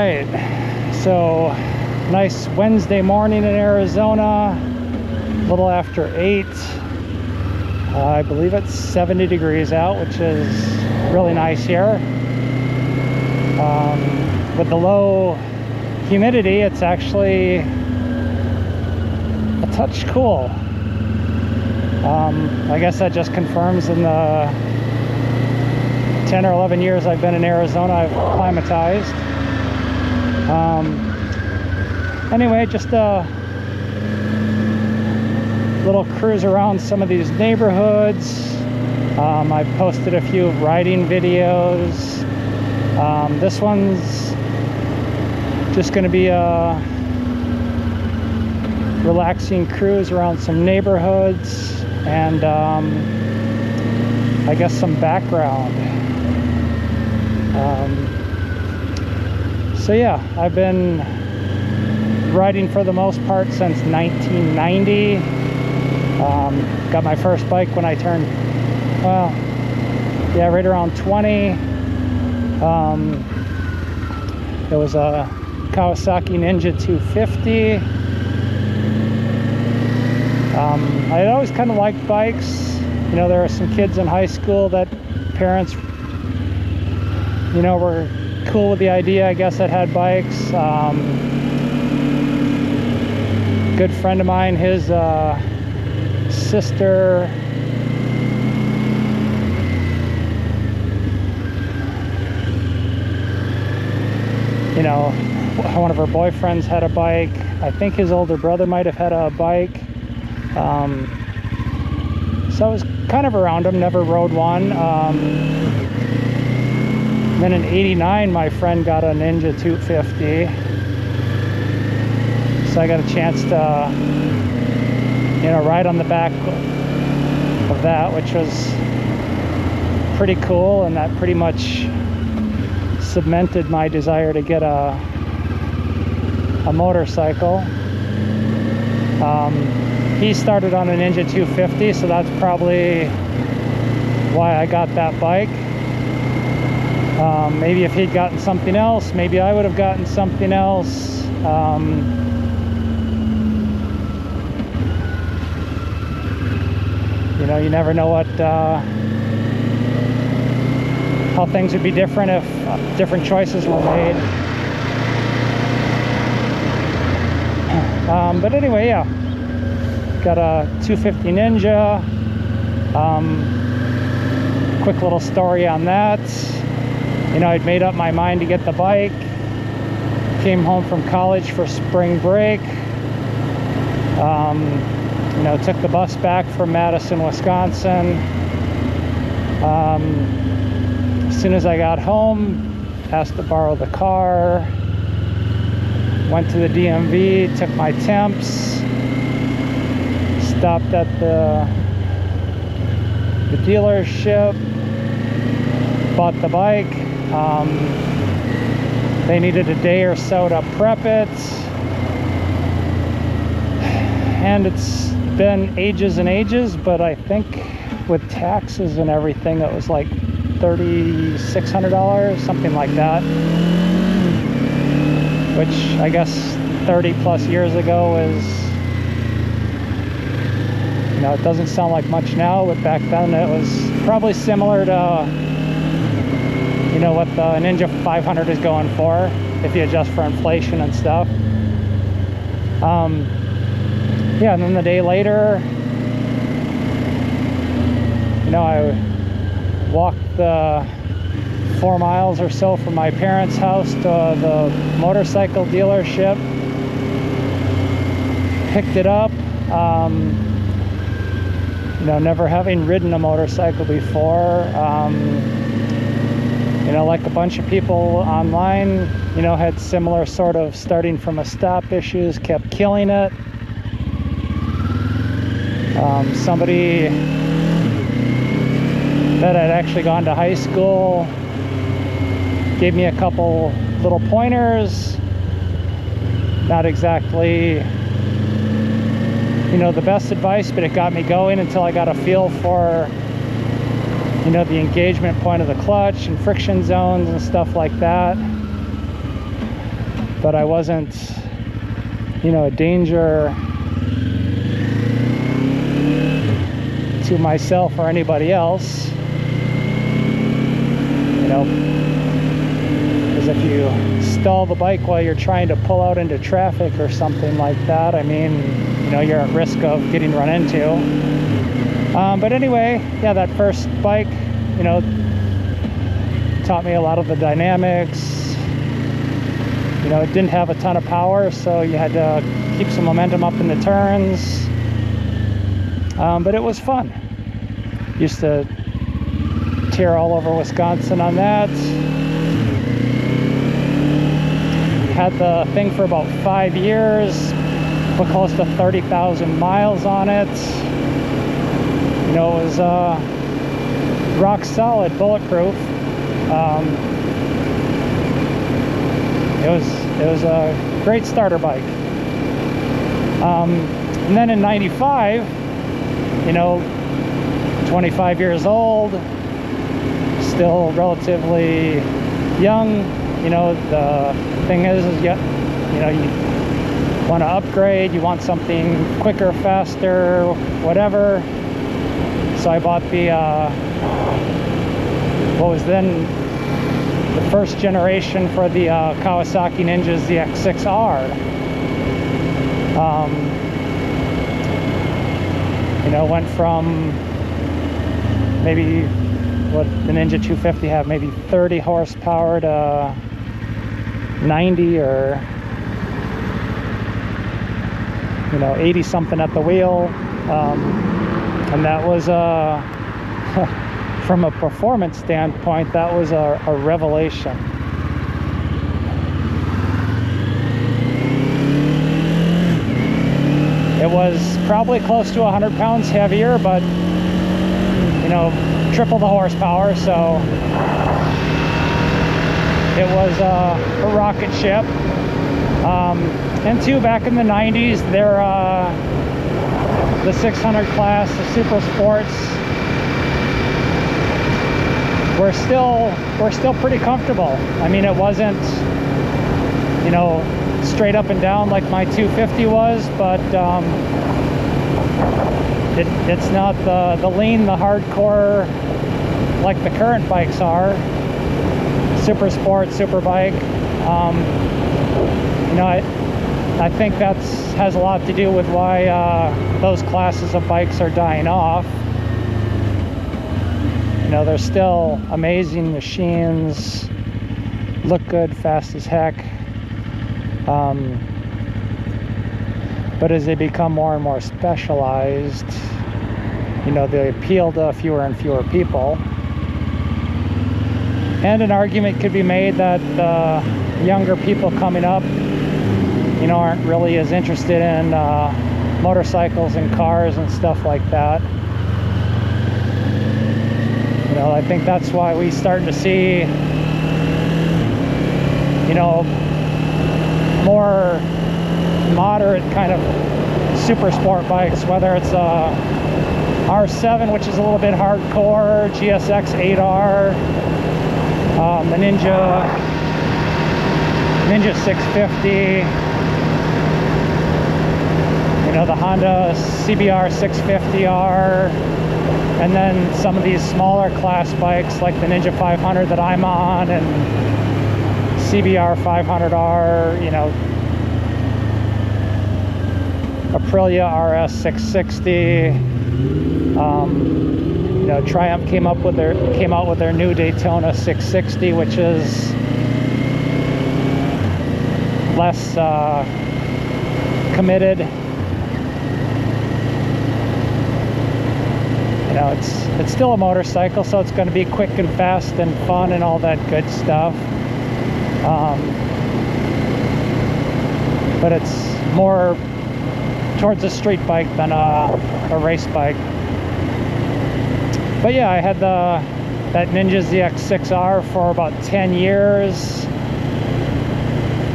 right, so nice Wednesday morning in Arizona, a little after 8. I believe it's 70 degrees out, which is really nice here. With the low humidity, it's actually a touch cool. I guess that just confirms in the 10 or 11 years I've been in Arizona, I've climatized. Anyway, just a little cruise around some of these neighborhoods. I've posted a few riding videos. This one's just going to be a relaxing cruise around some neighborhoods and I guess some background. So yeah, I've been riding for the most part since 1990. Got my first bike when I turned, well, yeah, right around 20. It was a Kawasaki Ninja 250. I had always kind of liked bikes. You know, there are some kids in high school that parents, you know, were cool with the idea, I guess, that had bikes. Good friend of mine, his sister, you know, one of her boyfriends had a bike. I think his older brother might have had a bike. So I was kind of around him, never rode one. Then in '89, my friend got a Ninja 250. So I got a chance to, you know, ride on the back of that, which was pretty cool, and that pretty much cemented my desire to get a motorcycle. He started on a Ninja 250, so that's probably why I got that bike. Maybe if he'd gotten something else, maybe I would have gotten something else. You know, you never know what how things would be different if different choices were made. But anyway, yeah, got a 250 Ninja. Quick little story on that. You know, I'd made up my mind to get the bike. Came home from college for spring break. You know, took the bus back from Madison, Wisconsin. As soon as I got home, asked to borrow the car. Went to the DMV, took my temps. Stopped at the dealership. Bought the bike. They needed a day or so to prep it, and it's been ages and ages, but I think with taxes and everything it was like $3,600, something like that, which I guess 30 plus years ago is, you know, it doesn't sound like much now, but back then it was probably similar to, you know, what the Ninja 500 is going for if you adjust for inflation and stuff. Yeah, and then the day later, you know, I walked the 4 miles or so from my parents' house to the motorcycle dealership, picked it up. You know, never having ridden a motorcycle before, you know, like a bunch of people online, you know, had similar sort of starting from a stop issues, kept killing it. Somebody that had actually gone to high school gave me a couple little pointers. Not exactly, you know, the best advice, but it got me going until I got a feel for, you know, the engagement point of the clutch and friction zones and stuff like that. but I wasn't, you know, a danger to myself or anybody else. You know, because if you stall the bike while you're trying to pull out into traffic or something like that, I mean, you know, you're at risk of getting run into. But anyway, yeah, that first bike, you know, taught me a lot of the dynamics. You know, it didn't have a ton of power, so you had to keep some momentum up in the turns. But it was fun. Used to tear all over Wisconsin on that. Had the thing for about 5 years, put close to 30,000 miles on it. You know, it was rock solid, bulletproof. It was a great starter bike. And then in '95, you know, 25 years old, still relatively young. You know, the thing is you know, you want to upgrade, you want something quicker, faster, whatever. So I bought the what was then the first generation for the Kawasaki Ninja ZX-6R. You know, went from maybe what the Ninja 250 had, maybe 30 horsepower to 90 or, you know, 80 something at the wheel. And that was from a performance standpoint, that was a revelation. It was probably close to 100 pounds heavier, but, you know, triple the horsepower, so it was a rocket ship. And two, back in the 90s, they're the 600 class, the Super Sports, were still pretty comfortable. I mean, it wasn't, you know, straight up and down like my 250 was, but it's not the lean, the hardcore like the current bikes are. Super Sport, Super Bike. You know, I think that has a lot to do with why those classes of bikes are dying off. You know, they're still amazing machines, look good, fast as heck. But as they become more and more specialized, you know, they appeal to fewer and fewer people. And an argument could be made that younger people coming up, you know, aren't really as interested in motorcycles and cars and stuff like that. You know, I think that's why we starting to see, you know, more moderate kind of super sport bikes, whether it's a R7, which is a little bit hardcore, GSX 8R, the Ninja 650, you know, the Honda CBR 650R, and then some of these smaller class bikes like the Ninja 500 that I'm on, and CBR 500R, you know, Aprilia RS 660. You know, Triumph came out with their new Daytona 660, which is less committed. You know, it's still a motorcycle, so it's going to be quick and fast and fun and all that good stuff. But it's more towards a street bike than a race bike. But yeah, I had that Ninja ZX-6R for about 10 years.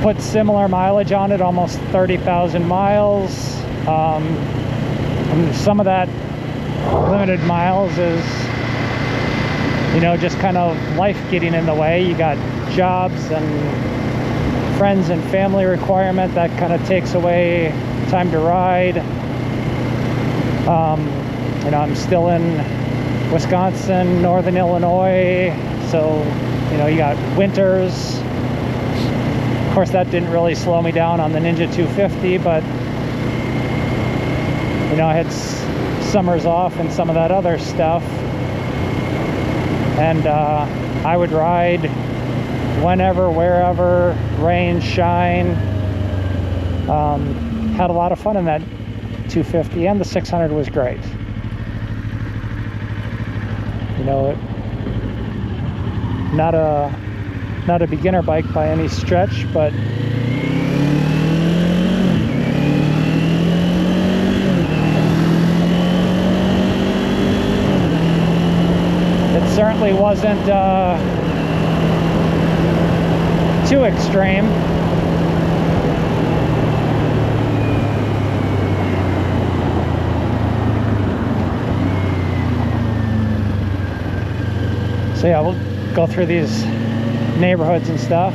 Put similar mileage on it, almost 30,000 miles. And some of that limited miles is, you know, just kind of life getting in the way. You got jobs and friends and family requirement. That kind of takes away time to ride. You know, I'm still in Wisconsin, northern Illinois, so, you know, you got winters. Of course, that didn't really slow me down on the Ninja 250, but, you know, I had summers off and some of that other stuff. And I would ride whenever, wherever, rain, shine. Had a lot of fun in that 250, and the 600 was great. You know, not a beginner bike by any stretch, but it certainly wasn't too extreme. So yeah, we'll go through these neighborhoods and stuff.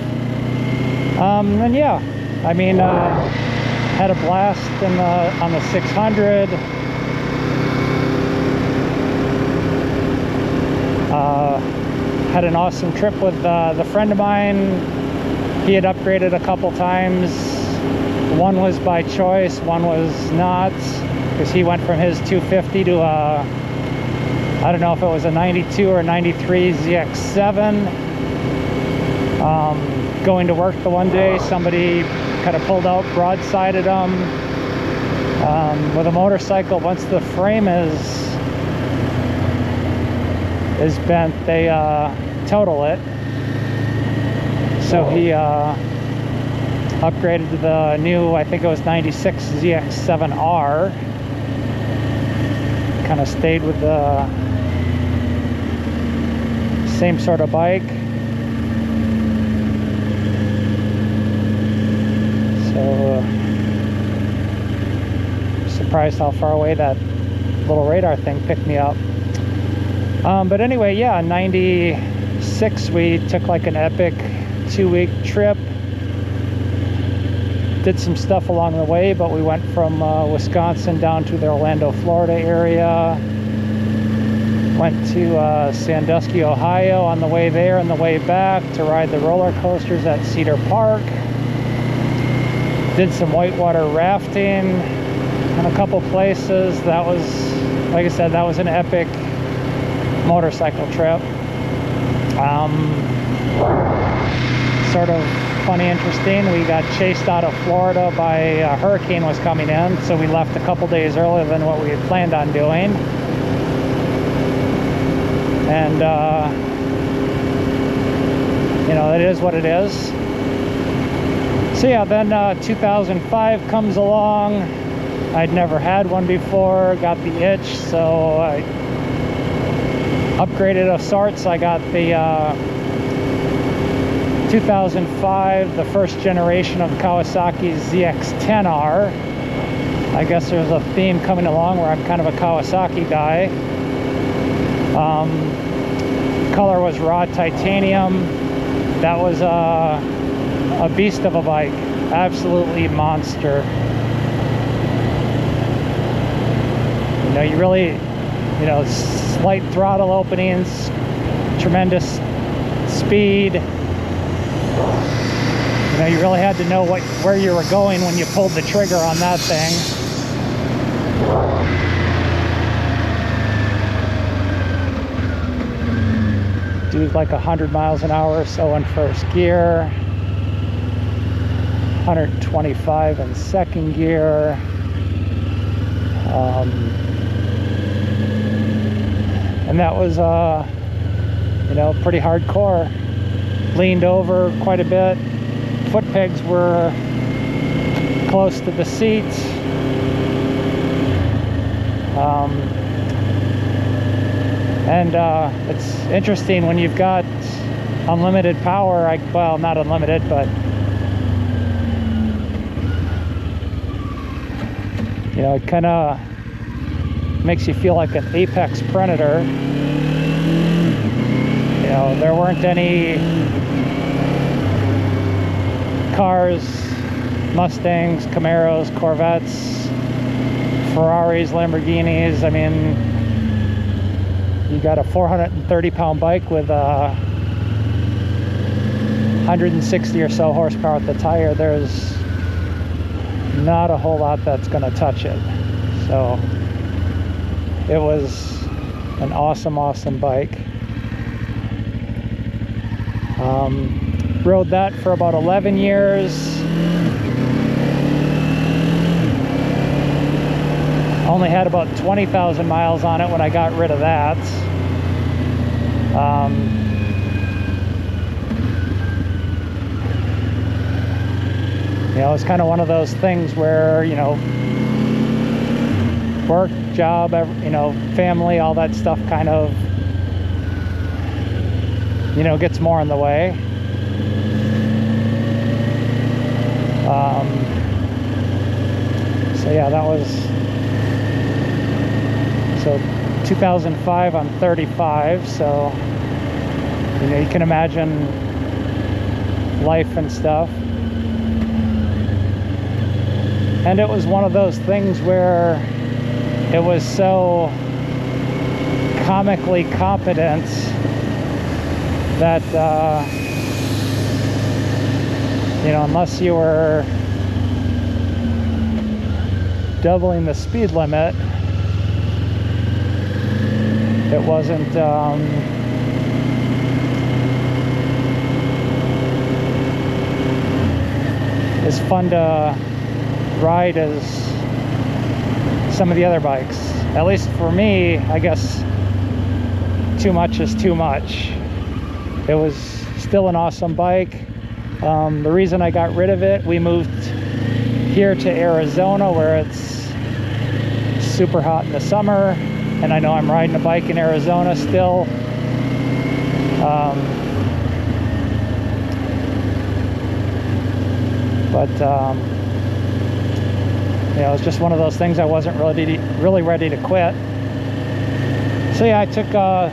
And yeah, I mean, had a blast on the 600. Had an awesome trip with the friend of mine. He had upgraded a couple times. One was by choice, one was not, because he went from his 250 to I don't know if it was a 92 or 93 ZX-7. Going to work the one day, somebody kind of pulled out, broadsided him with a motorcycle. Once the frame is bent, they total it. So he upgraded to the new, I think it was 96 ZX-10R. Kind of stayed with the same sort of bike. So surprised how far away that little radar thing picked me up. But anyway, yeah, 96 we took like an epic 2-week trip. Did some stuff along the way, but we went from Wisconsin down to the Orlando, Florida area. Went to Sandusky, Ohio on the way there and the way back to ride the roller coasters at Cedar Park. Did some whitewater rafting in a couple places. That was, like I said, that was an epic motorcycle trip. Sort of funny, interesting. We got chased out of Florida by a hurricane was coming in, so we left a couple days earlier than what we had planned on doing. And you know, it is what it is. So yeah, then 2005 comes along. I'd never had one before, got the itch, so I upgraded of sorts. I got the 2005, the first generation of Kawasaki ZX-10R. I guess there's a theme coming along where I'm kind of a Kawasaki guy. Color was raw titanium. That was a beast of a bike, absolutely monster. You know, you really, you know, slight throttle openings, tremendous speed. You know, you really had to know where you were going when you pulled the trigger on that thing. Do like 100 miles an hour or so in first gear, 125 in second gear. And that was, you know, pretty hardcore. Leaned over quite a bit. Foot pegs were close to the seats. And it's interesting when you've got unlimited power. Well, not unlimited, but you know, it kind of makes you feel like an apex predator. You know, there weren't any cars, Mustangs, Camaros, Corvettes, Ferraris, Lamborghinis. I mean, you got a 430-pound bike with 160 or so horsepower at the tire. There's not a whole lot that's going to touch it. So it was an awesome bike. Rode that for about 11 years. Only had about 20,000 miles on it when I got rid of that. You know, it's kind of one of those things where, you know, work, job, you know, family, all that stuff kind of, you know, gets more in the way. So yeah, that was, so 2005, I'm 35, so, you know, you can imagine life and stuff. And it was one of those things where it was so comically competent that, you know, unless you were doubling the speed limit, it wasn't as fun to ride as some of the other bikes. At least for me, I guess too much is too much. It was still an awesome bike. The reason I got rid of it, we moved here to Arizona where it's super hot in the summer, and I know I'm riding a bike in Arizona still. You know, it's just one of those things I wasn't really ready to quit. So yeah, I took a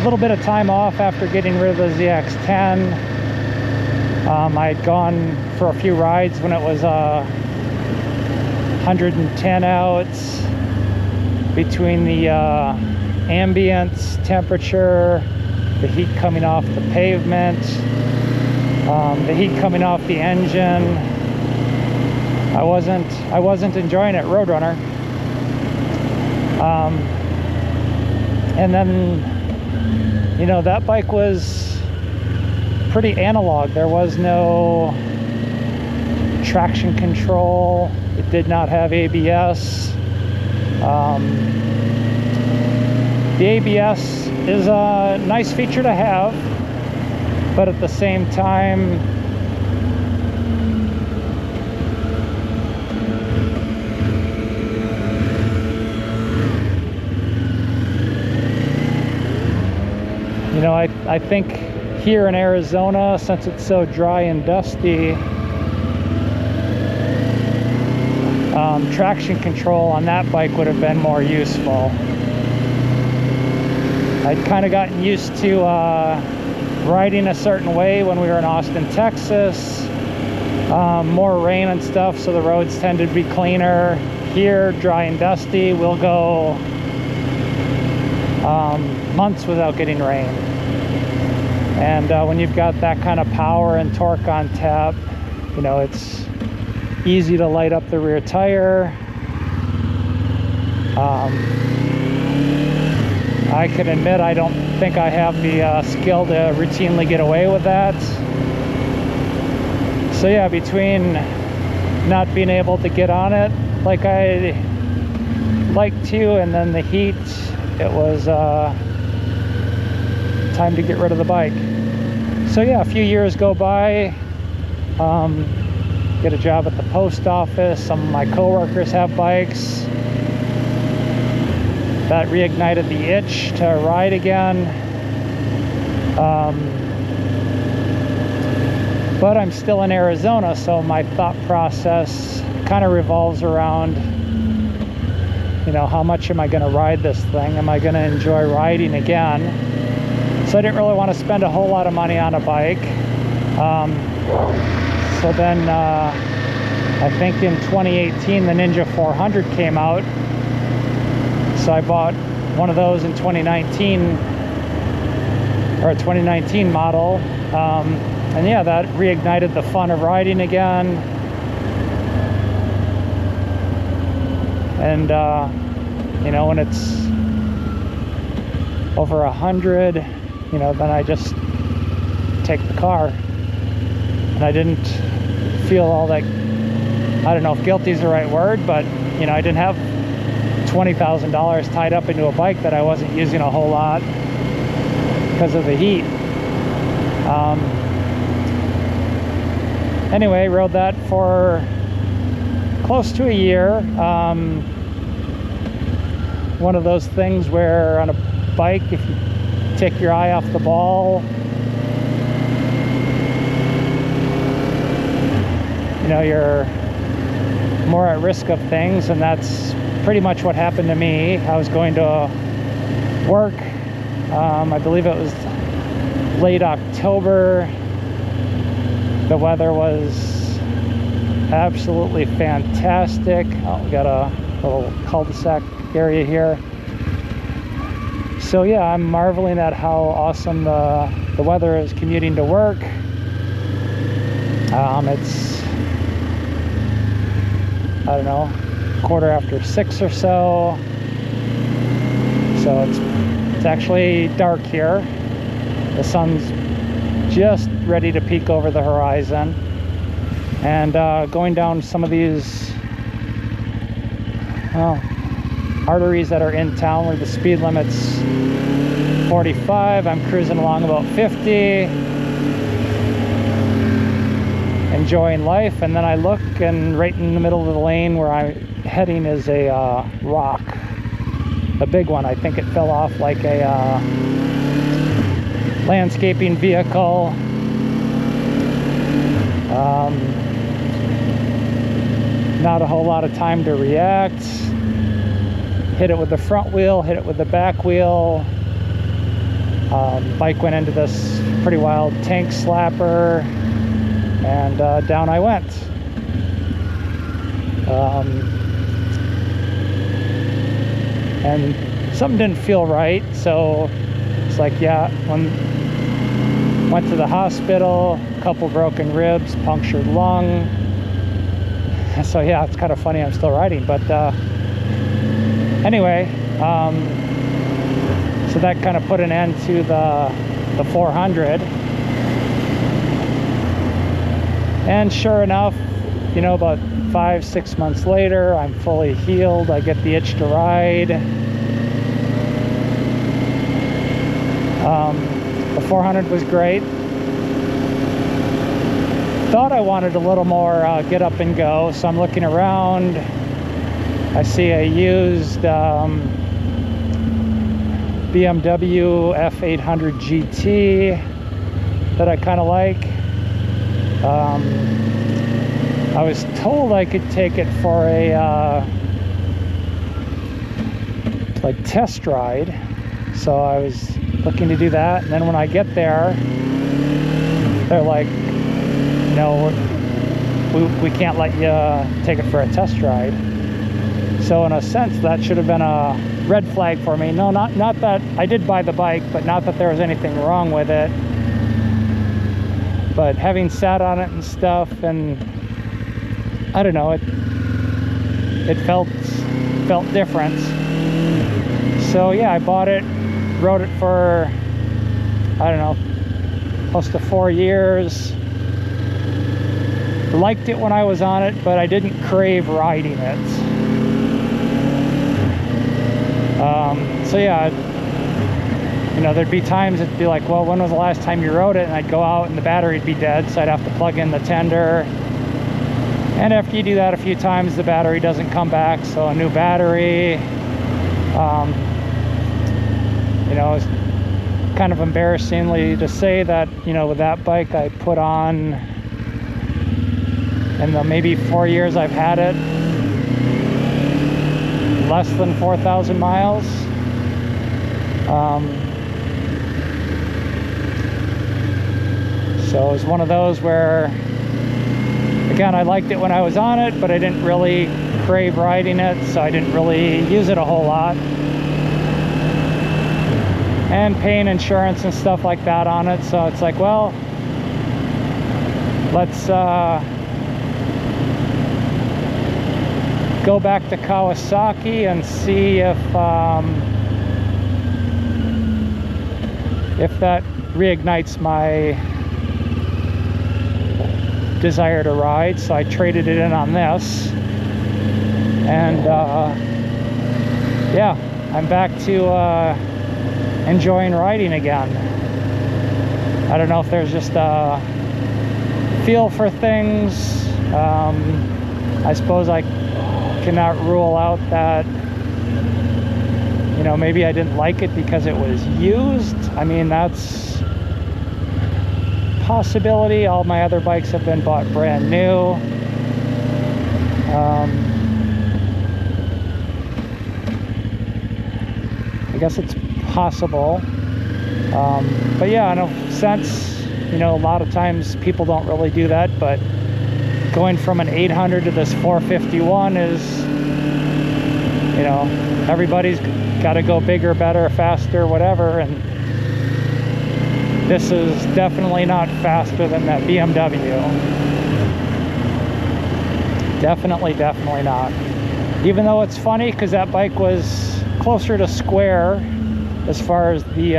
little bit of time off after getting rid of the ZX-10. I had gone for a few rides when it was 110 out, between the ambient temperature, the heat coming off the pavement, the heat coming off the engine. I wasn't enjoying it Roadrunner. And then, you know, that bike was pretty analog. There was no traction control. It did not have ABS. The ABS is a nice feature to have, but at the same time, you know, I think here in Arizona, since it's so dry and dusty, traction control on that bike would have been more useful. I'd kind of gotten used to riding a certain way when we were in Austin, Texas. More rain and stuff, so the roads tend to be cleaner. Here, dry and dusty, we'll go months without getting rain. And when you've got that kind of power and torque on tap, you know, it's easy to light up the rear tire. I can admit I don't think I have the skill to routinely get away with that. So yeah, between not being able to get on it like I like to, and then the heat, it was time to get rid of the bike. So yeah, a few years go by, get a job at the post office. Some of my coworkers have bikes. That reignited the itch to ride again. But I'm still in Arizona, so my thought process kind of revolves around, you know, how much am I going to ride this thing? Am I going to enjoy riding again? So I didn't really want to spend a whole lot of money on a bike. So then I think in 2018 the Ninja 400 came out, so I bought one of those in 2019, or a 2019 model, and yeah, that reignited the fun of riding again. And you know, when it's over 100, you know, then I just take the car. And I didn't feel all that, I don't know if guilty is the right word, but you know, I didn't have $20,000 tied up into a bike that I wasn't using a whole lot because of the heat. Anyway, rode that for close to a year. One of those things where on a bike, if you take your eye off the ball, you know, you're more at risk of things, and that's pretty much what happened to me. I was going to work, I believe it was late October. The weather was absolutely fantastic. Oh, we got a little cul-de-sac area here. So yeah, I'm marveling at how awesome the weather is commuting to work. It's, I don't know, 6:15 or so. So it's actually dark here. The sun's just ready to peek over the horizon. And going down some of these, well, arteries that are in town where the speed limit's 45, I'm cruising along about 50, enjoying life. And then I look, and right in the middle of the lane where I'm heading is a rock, a big one. I think it fell off like a landscaping vehicle. Not a whole lot of time to react. Hit it with the front wheel, hit it with the back wheel. Bike went into this pretty wild tank slapper, and down I went. And something didn't feel right, so it's like, yeah, went to the hospital, a couple broken ribs, punctured lung. So yeah, it's kind of funny I'm still riding, but anyway, so that kind of put an end to the 400. And sure enough, you know, about 5-6 months later, I'm fully healed. I get the itch to ride. The 400 was great. Thought I wanted a little more get up and go, so I'm looking around. I see a used BMW F800 GT that I kind of like. I was told I could take it for a like test ride, so I was looking to do that. And then when I get there, they're like, no, we can't let you take it for a test ride. So in a sense, that should have been a red flag for me. No, not that I did buy the bike, but not that there was anything wrong with it. But having sat on it and stuff, and I don't know, it felt different. So yeah, I bought it, rode it for, I don't know, close to 4 years. Liked it when I was on it, but I didn't crave riding it. So yeah, you know, there'd be times it'd be like, well, when was the last time you rode it? And I'd go out and the battery'd be dead, so I'd have to plug in the tender. And after you do that a few times, the battery doesn't come back, so a new battery. You know, it's kind of embarrassingly to say that, you know, with that bike I put on, in the maybe 4 years I've had it, less than 4,000 miles. So it was one of those where, again, I liked it when I was on it, but I didn't really crave riding it, so I didn't really use it a whole lot. And paying insurance and stuff like that on it, so it's like, well, let's go back to Kawasaki and see if that reignites my desire to ride. So I traded it in on this, and yeah, I'm back to enjoying riding again. I don't know if there's just a feel for things. I suppose I cannot rule out that, you know, maybe I didn't like it because it was used. I mean, that's a possibility. All my other bikes have been bought brand new. I guess it's possible. But yeah, in a sense, you know, a lot of times people don't really do that, but going from an 800 to this 451 is, you know, everybody's got to go bigger, better, faster, whatever, and this is definitely not faster than that BMW. Definitely not. Even though it's funny because that bike was closer to square as far as the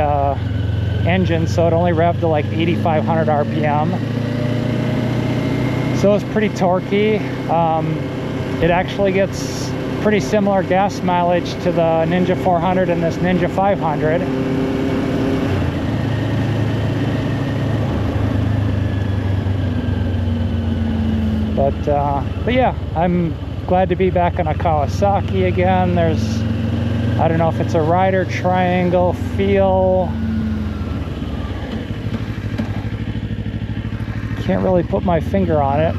engine, so it only revved to like 8,500 RPM. So it's pretty torquey. It actually gets pretty similar gas mileage to the Ninja 400 and this Ninja 500. But yeah, I'm glad to be back on a Kawasaki again. There's, I don't know if it's a rider triangle feel. Can't really put my finger on it.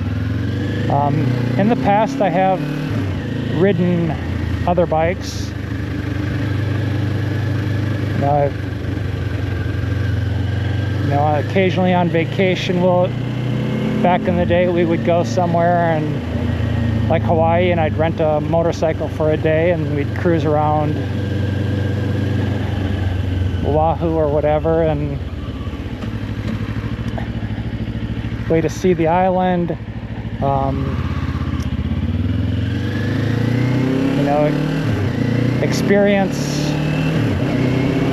In the past, I have ridden other bikes. You know, occasionally on vacation, back in the day, we would go somewhere and like Hawaii, and I'd rent a motorcycle for a day and we'd cruise around Oahu or whatever and way to see the island. You know, experience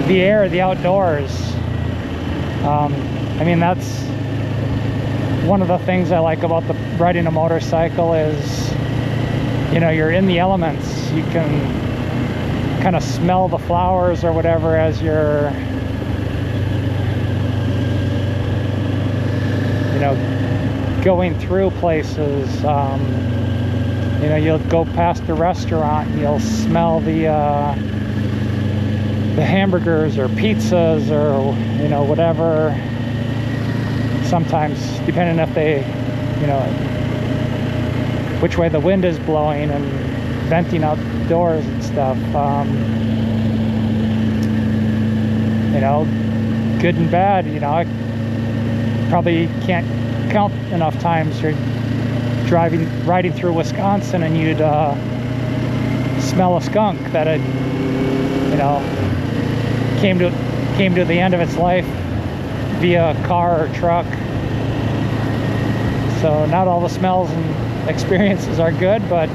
the air, the outdoors. I mean, that's one of the things I like about riding a motorcycle is, you know, you're in the elements. You can kind of smell the flowers or whatever as you're, you know, going through places. You know, you'll go past a restaurant and you'll smell the hamburgers or pizzas or, you know, whatever. Sometimes, depending if they, you know, which way the wind is blowing and venting outdoors and stuff. You know, good and bad. You know, I probably can't count enough times you're riding through Wisconsin and you'd smell a skunk that had, you know, came to the end of its life via car or truck. So not all the smells and experiences are good, but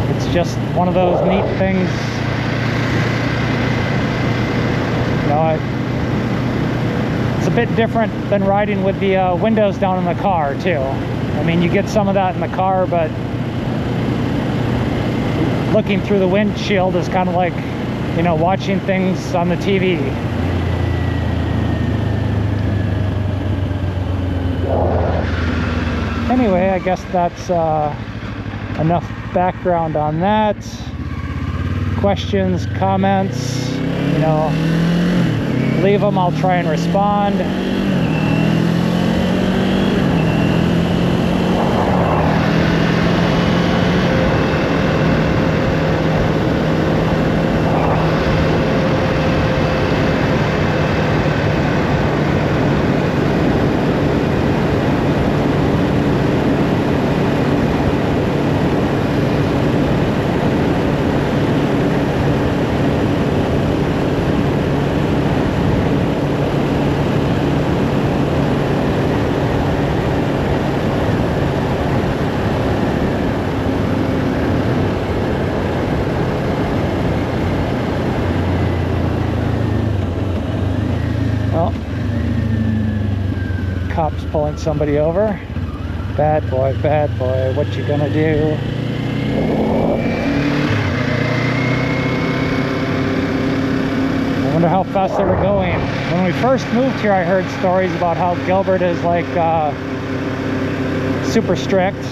it's just one of those neat things. You know, it's a bit different than riding with the windows down in the car too. I mean, you get some of that in the car, but looking through the windshield is kind of like, you know, watching things on the TV. Anyway, I guess that's enough background on that. Questions, comments, you know, leave them. I'll try and respond. cop's pulling somebody over. Bad boy, what you gonna do? I wonder how fast they were going. When we first moved here, I heard stories about how Gilbert is like super strict.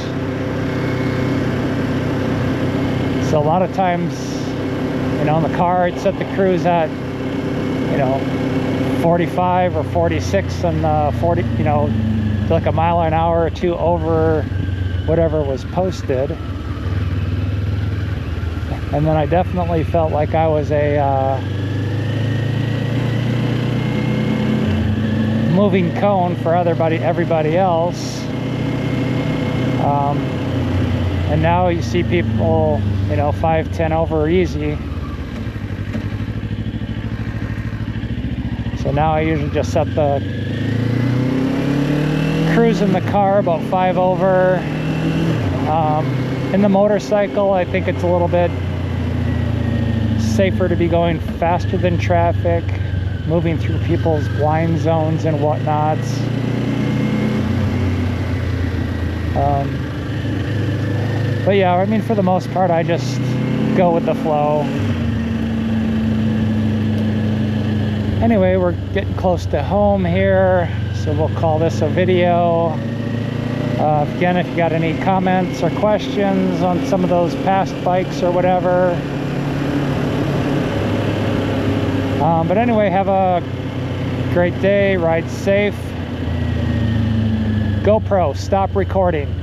So a lot of times, you know, in the car, I'd set the cruise at, you know, 45 or 46 and 40, you know, like a mile an hour or two over whatever was posted. And then I definitely felt like I was a moving cone for everybody else. And now you see people, you know, 5, 10 over easy. So now I usually just set the cruise in the car about 5 over. In the motorcycle, I think it's a little bit safer to be going faster than traffic, moving through people's blind zones and whatnots. But yeah, I mean, for the most part, I just go with the flow. Anyway, we're getting close to home here, so we'll call this a video. Again, if you got any comments or questions on some of those past bikes or whatever. But anyway, have a great day, ride safe. GoPro, stop recording.